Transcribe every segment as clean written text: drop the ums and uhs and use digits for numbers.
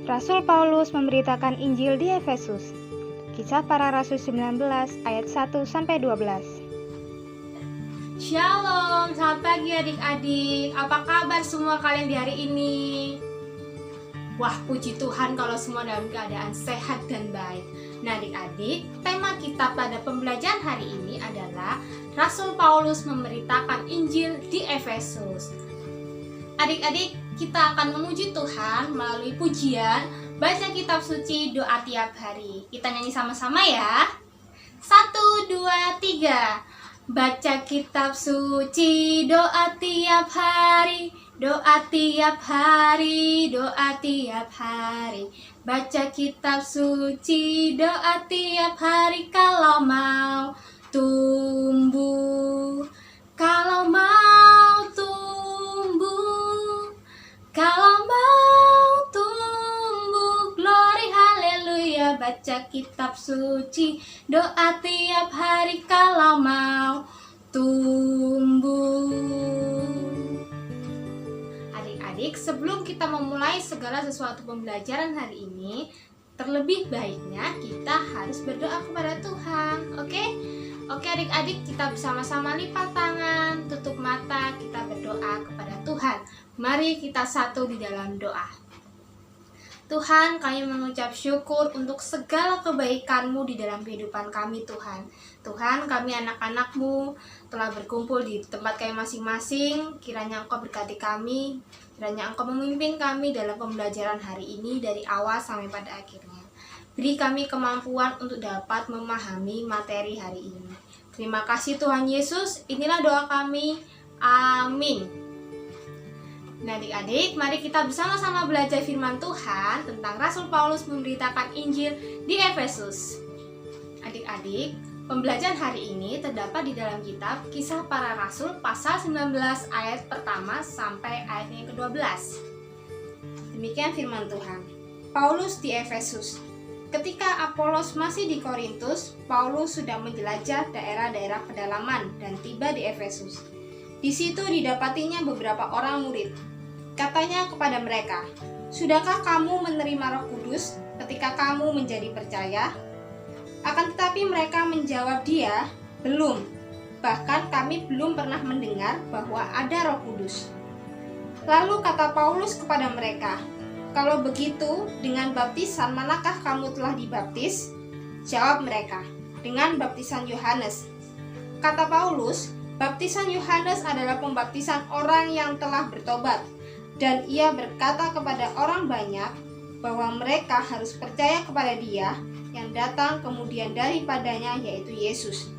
Rasul Paulus memberitakan Injil di Efesus. Kisah Para Rasul 19 ayat 1-12. Shalom, selamat pagi adik-adik. Apa kabar semua kalian di hari ini? Wah, puji Tuhan kalau semua dalam keadaan sehat dan baik. Nah adik-adik, tema kita pada pembelajaran hari ini adalah Rasul Paulus memberitakan Injil di Efesus. Adik-adik, kita akan memuji Tuhan melalui pujian, baca kitab suci, doa tiap hari. Kita nyanyi sama-sama ya. 1, 2, 3. Baca kitab suci, doa tiap hari, doa tiap hari, doa tiap hari. Baca kitab suci, doa tiap hari kalau mau tumbuh. Kalau mau tumbuh, kalau mau tumbuh, glory haleluya. Baca kitab suci, doa tiap hari kalau mau tumbuh. Adik-adik, sebelum kita memulai segala sesuatu pembelajaran hari ini, terlebih baiknya kita harus berdoa kepada Tuhan. Oke, adik-adik, kita bersama-sama lipat tangan, tutup mata, kita berdoa kepada Tuhan. Mari kita satu di dalam doa. Tuhan, kami mengucap syukur untuk segala kebaikan-Mu di dalam kehidupan kami, Tuhan. Tuhan, kami anak-anak-Mu telah berkumpul di tempat kami masing-masing. Kiranya Engkau berkati kami, kiranya Engkau memimpin kami dalam pembelajaran hari ini dari awal sampai pada akhirnya. Beri kami kemampuan untuk dapat memahami materi hari ini. Terima kasih Tuhan Yesus, inilah doa kami. Amin. Nah adik-adik, mari kita bersama-sama belajar firman Tuhan tentang Rasul Paulus memberitakan Injil di Efesus. Adik-adik, pembelajaran hari ini terdapat di dalam kitab Kisah Para Rasul pasal 19 ayat pertama sampai ayat yang ke-12. Demikian firman Tuhan. Paulus di Efesus. Ketika Apolos masih di Korintus, Paulus sudah menjelajah daerah-daerah pedalaman dan tiba di Efesus. Di situ didapatinya beberapa orang murid. Katanya kepada mereka, "Sudahkah kamu menerima Roh Kudus ketika kamu menjadi percaya?" Akan tetapi mereka menjawab dia, "Belum. Bahkan kami belum pernah mendengar bahwa ada Roh Kudus." Lalu kata Paulus kepada mereka, "Kalau begitu, dengan baptisan manakah kamu telah dibaptis?" Jawab mereka, "Dengan baptisan Yohanes." Kata Paulus, "Baptisan Yohanes adalah pembaptisan orang yang telah bertobat, dan ia berkata kepada orang banyak bahwa mereka harus percaya kepada Dia yang datang kemudian daripadanya, yaitu Yesus."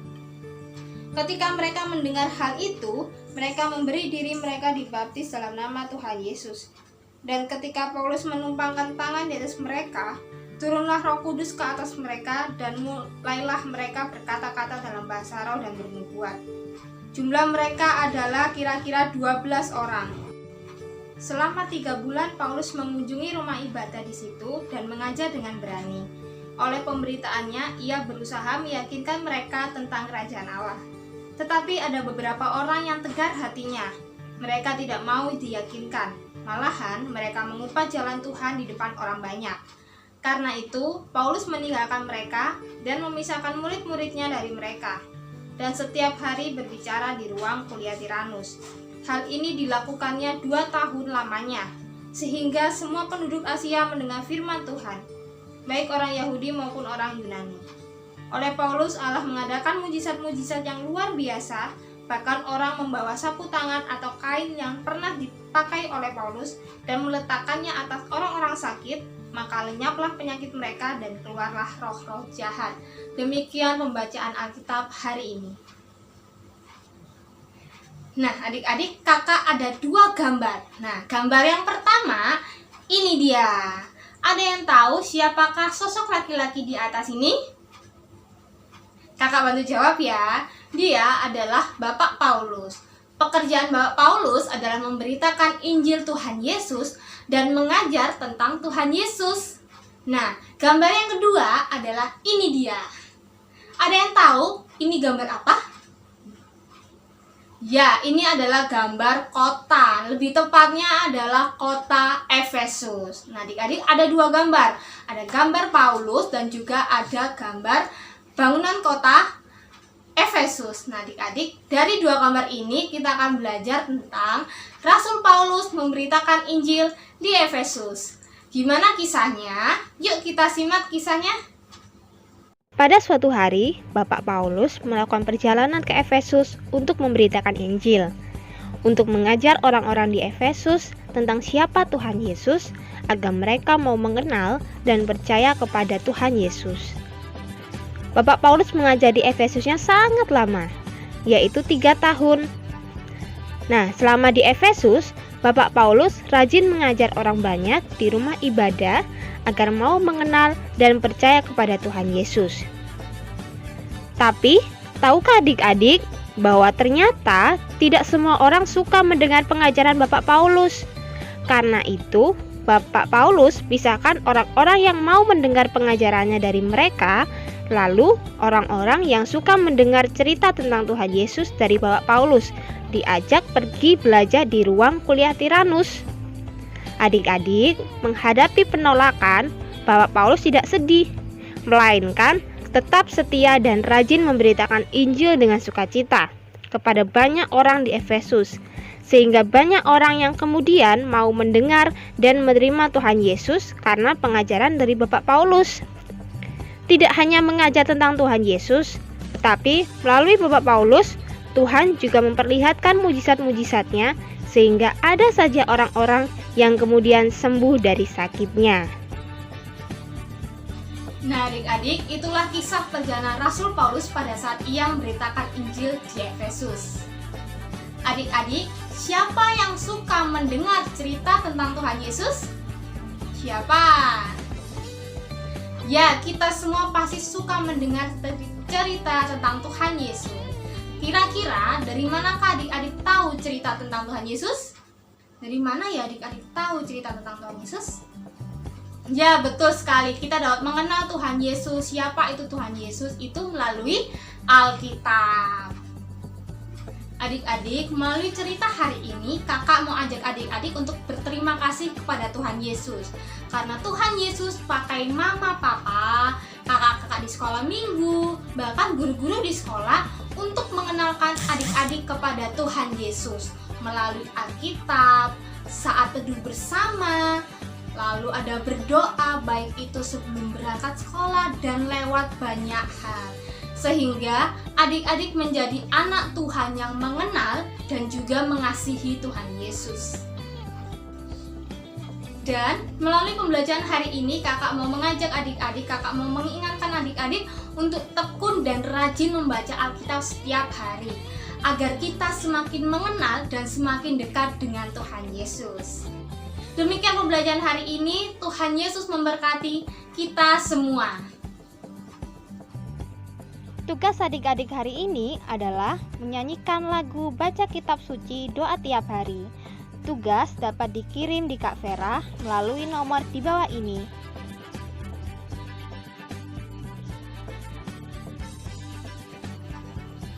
Ketika mereka mendengar hal itu, mereka memberi diri mereka dibaptis dalam nama Tuhan Yesus. Dan ketika Paulus menumpangkan tangan di atas mereka, turunlah Roh Kudus ke atas mereka, dan mulailah mereka berkata-kata dalam bahasa roh dan bernubuat. Jumlah mereka adalah kira-kira 12 orang. Selama 3 bulan Paulus mengunjungi rumah ibadah di situ dan mengajar dengan berani. Oleh pemberitaannya, ia berusaha meyakinkan mereka tentang kerajaan Allah. Tetapi ada beberapa orang yang tegar hatinya. Mereka tidak mau diyakinkan. Malahan mereka mengumpat jalan Tuhan di depan orang banyak. Karena itu, Paulus meninggalkan mereka dan memisahkan murid-muridnya dari mereka. Dan setiap hari berbicara di ruang kuliah Tiranus. Hal ini dilakukannya 2 tahun lamanya, sehingga semua penduduk Asia mendengar firman Tuhan, baik orang Yahudi maupun orang Yunani. Oleh Paulus, Allah mengadakan mujizat-mujizat yang luar biasa, bahkan orang membawa sapu tangan atau kain yang pernah dipakai oleh Paulus dan meletakkannya atas orang-orang sakit, maka lenyaplah penyakit mereka dan keluarlah roh-roh jahat. Demikian pembacaan Alkitab hari ini. Nah adik-adik, kakak ada 2 gambar. Nah gambar yang pertama, ini dia. Ada yang tahu siapakah sosok laki-laki di atas ini? Kakak bantu jawab ya. Dia adalah Bapak Paulus. Pekerjaan Bapak Paulus adalah memberitakan Injil Tuhan Yesus dan mengajar tentang Tuhan Yesus. Nah, gambar yang kedua adalah ini dia. Ada yang tahu ini gambar apa? Ya, ini adalah gambar kota. Lebih tepatnya adalah kota Efesus. Nah, adik-adik ada dua gambar. Ada gambar Paulus dan juga ada gambar bangunan kota Efesus. Nah, adik-adik, dari dua gambar ini kita akan belajar tentang Rasul Paulus memberitakan Injil di Efesus. Gimana kisahnya? Yuk kita simak kisahnya. Pada suatu hari, Bapak Paulus melakukan perjalanan ke Efesus untuk memberitakan Injil, untuk mengajar orang-orang di Efesus tentang siapa Tuhan Yesus, agar mereka mau mengenal dan percaya kepada Tuhan Yesus. Bapak Paulus mengajar di Efesusnya sangat lama, yaitu 3 tahun. Nah, selama di Efesus, Bapak Paulus rajin mengajar orang banyak di rumah ibadah agar mau mengenal dan percaya kepada Tuhan Yesus. Tapi, tahukah adik-adik bahwa ternyata tidak semua orang suka mendengar pengajaran Bapak Paulus? Karena itu, Bapak Paulus pisahkan orang-orang yang mau mendengar pengajarannya dari mereka, lalu orang-orang yang suka mendengar cerita tentang Tuhan Yesus dari Bapak Paulus diajak pergi belajar di ruang kuliah Tiranus. Adik-adik, menghadapi penolakan, Bapak Paulus tidak sedih, melainkan tetap setia dan rajin memberitakan Injil dengan sukacita kepada banyak orang di Efesus, sehingga banyak orang yang kemudian mau mendengar dan menerima Tuhan Yesus karena pengajaran dari Bapak Paulus. Tidak hanya mengajar tentang Tuhan Yesus, tetapi melalui Bapak Paulus, Tuhan juga memperlihatkan mujizat-mujizatnya, sehingga ada saja orang-orang yang kemudian sembuh dari sakitnya. Nah, adik-adik, itulah kisah perjalanan Rasul Paulus pada saat ia memberitakan Injil di Efesus. Adik-adik, siapa yang suka mendengar cerita tentang Tuhan Yesus? Siapa? Ya, kita semua pasti suka mendengar cerita tentang Tuhan Yesus. Kira-kira dari manakah adik-adik tahu cerita tentang Tuhan Yesus? Dari mana ya adik-adik tahu cerita tentang Tuhan Yesus? Ya, betul sekali. Kita dapat mengenal Tuhan Yesus. Siapa itu Tuhan Yesus? Itu melalui Alkitab. Adik-adik, melalui cerita hari ini, kakak mau ajak adik-adik untuk berterima kasih kepada Tuhan Yesus. Karena Tuhan Yesus pakai mama, papa, kakak-kakak di sekolah minggu, bahkan guru-guru di sekolah untuk mengenalkan adik-adik kepada Tuhan Yesus. Melalui Alkitab, saat teduh bersama, lalu ada berdoa, baik itu sebelum berangkat sekolah dan lewat banyak hal. Sehingga adik-adik menjadi anak Tuhan yang mengenal dan juga mengasihi Tuhan Yesus. Dan melalui pembelajaran hari ini, kakak mau mengajak adik-adik, kakak mau mengingatkan adik-adik untuk tekun dan rajin membaca Alkitab setiap hari, agar kita semakin mengenal dan semakin dekat dengan Tuhan Yesus. Demikian pembelajaran hari ini. Tuhan Yesus memberkati kita semua. Tugas adik-adik hari ini adalah menyanyikan lagu Baca Kitab Suci Doa Tiap Hari. Tugas dapat dikirim di Kak Vera melalui nomor di bawah ini.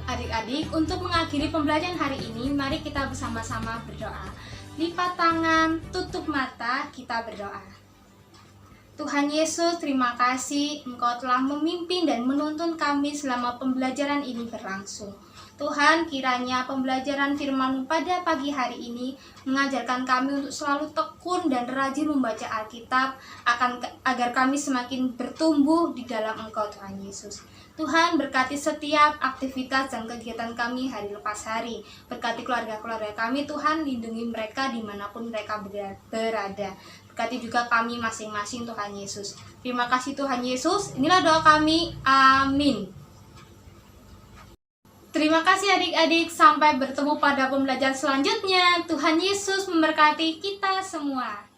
Adik-adik, untuk mengakhiri pembelajaran hari ini, mari kita bersama-sama berdoa. Lipat tangan, tutup mata, kita berdoa. Tuhan Yesus, terima kasih Engkau telah memimpin dan menuntun kami selama pembelajaran ini berlangsung. Tuhan, kiranya pembelajaran firman-Mu pada pagi hari ini mengajarkan kami untuk selalu tekun dan rajin membaca Alkitab agar kami semakin bertumbuh di dalam Engkau, Tuhan Yesus. Tuhan, berkati setiap aktivitas dan kegiatan kami hari lepas hari. Berkati keluarga-keluarga kami, Tuhan, lindungi mereka dimanapun mereka berada. Berkati juga kami masing-masing, Tuhan Yesus. Terima kasih Tuhan Yesus. Inilah doa kami. Amin. Terima kasih adik-adik. Sampai bertemu pada pembelajaran selanjutnya. Tuhan Yesus memberkati kita semua.